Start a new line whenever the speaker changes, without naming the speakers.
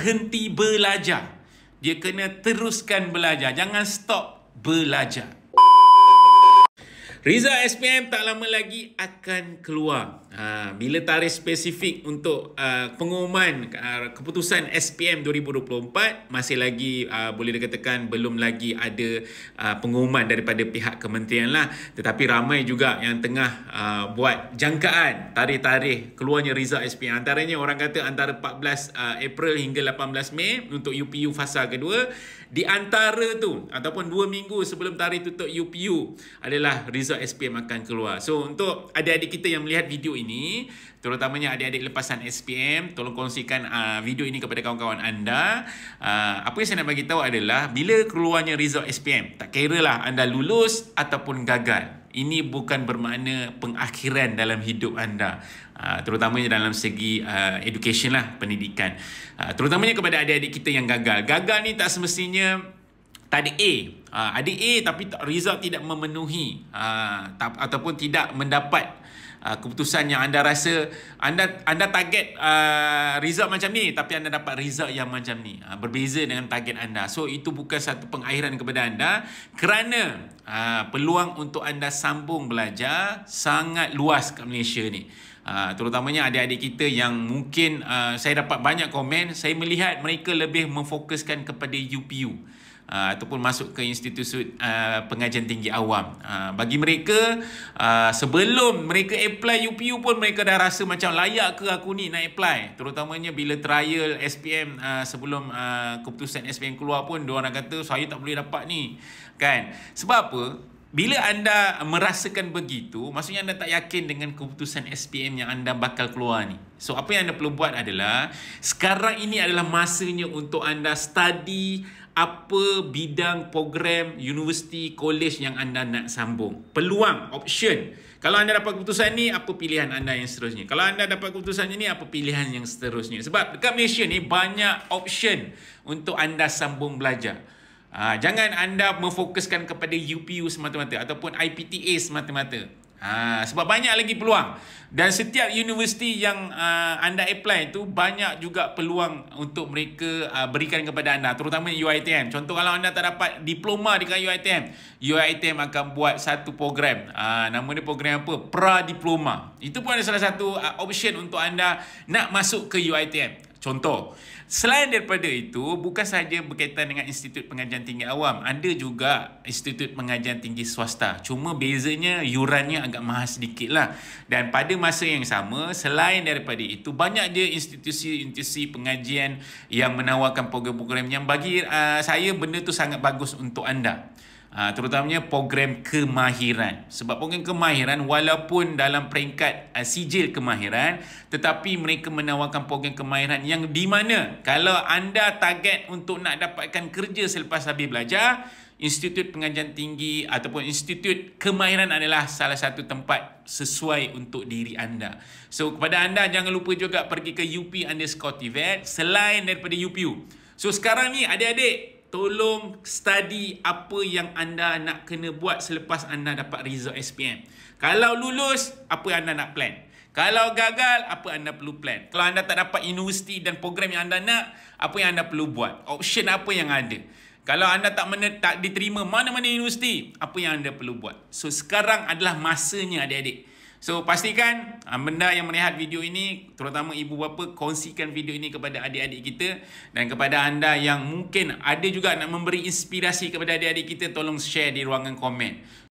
berhenti belajar. Dia kena teruskan belajar. Jangan stop belajar. Result SPM tak lama lagi akan keluar. Bila tarikh spesifik untuk pengumuman keputusan SPM 2024 masih lagi boleh dikatakan belum lagi ada pengumuman daripada pihak kementerian lah. Tetapi ramai juga yang tengah buat jangkaan tarikh-tarikh keluarnya result SPM. Antaranya orang kata antara 14 April hingga 18 Mei untuk UPU fasa kedua. Di antara tu ataupun 2 minggu sebelum tarikh tutup UPU adalah result SPM akan keluar. So untuk adik-adik kita yang melihat video ini, terutamanya adik-adik lepasan SPM, tolong kongsikan video ini kepada kawan-kawan anda. Apa yang saya nak bagi tahu adalah bila keluarnya result SPM, tak kira lah anda lulus ataupun gagal, ini bukan bermakna pengakhiran dalam hidup anda. Terutamanya dalam segi education lah, pendidikan. Terutamanya kepada adik-adik kita yang gagal. Gagal ni tak semestinya tak ada A. Ada A tapi result tidak memenuhi ataupun tidak mendapat keputusan yang anda rasa anda target result macam ni tapi anda dapat result yang macam ni, berbeza dengan target anda. So itu bukan satu pengakhiran kepada anda, kerana peluang untuk anda sambung belajar sangat luas kat Malaysia ni. Terutamanya adik-adik kita yang mungkin saya dapat banyak komen, saya melihat mereka lebih memfokuskan kepada UPU ataupun masuk ke institusi pengajian tinggi awam. Bagi mereka, sebelum mereka apply UPU pun mereka dah rasa macam layak ke aku ni nak apply. Terutamanya bila trial SPM sebelum keputusan SPM keluar pun diorang kata saya tak boleh dapat ni, kan? Sebab apa? Bila anda merasakan begitu, maksudnya anda tak yakin dengan keputusan SPM yang anda bakal keluar ni. So apa yang anda perlu buat adalah, sekarang ini adalah masanya untuk anda study apa bidang program universiti, college yang anda nak sambung. Peluang, option. Kalau anda dapat keputusan ni, apa pilihan anda yang seterusnya? Kalau anda dapat keputusan ni, apa pilihan yang seterusnya? Sebab dekat Malaysia ni banyak option untuk anda sambung belajar. Jangan anda memfokuskan kepada UPU semata-mata ataupun IPTA semata-mata. Sebab banyak lagi peluang. Dan setiap universiti yang anda apply tu banyak juga peluang untuk mereka berikan kepada anda, terutama UiTM. Contoh, kalau anda tak dapat diploma dekat UiTM, UiTM akan buat satu program. Nama dia program apa? Pra-diploma. Itu pun ada salah satu option untuk anda nak masuk ke UiTM. Contoh, selain daripada itu, bukan sahaja berkaitan dengan Institut Pengajian Tinggi Awam, ada juga Institut Pengajian Tinggi Swasta. Cuma bezanya yurannya agak mahal sedikit lah. Dan pada masa yang sama, selain daripada itu, banyak je institusi-institusi pengajian yang menawarkan program-program yang bagi saya benda tu sangat bagus untuk anda. Terutamanya program kemahiran. Sebab program kemahiran walaupun dalam peringkat sijil kemahiran, tetapi mereka menawarkan program kemahiran yang di mana kalau anda target untuk nak dapatkan kerja selepas habis belajar, Institut Pengajian Tinggi ataupun Institut Kemahiran adalah salah satu tempat sesuai untuk diri anda. So kepada anda, jangan lupa juga pergi ke UP_TVET selain daripada UPU. So sekarang ni adik-adik, tolong study apa yang anda nak kena buat selepas anda dapat result SPM. Kalau lulus, apa yang anda nak plan? Kalau gagal, apa anda perlu plan? Kalau anda tak dapat universiti dan program yang anda nak, apa yang anda perlu buat? Option apa yang ada? Kalau anda tak diterima mana-mana universiti, apa yang anda perlu buat? So sekarang adalah masanya adik-adik. So pastikan benda yang melihat video ini, terutama ibu bapa, kongsikan video ini kepada adik-adik kita. Dan kepada anda yang mungkin ada juga nak memberi inspirasi kepada adik-adik kita, tolong share di ruangan komen.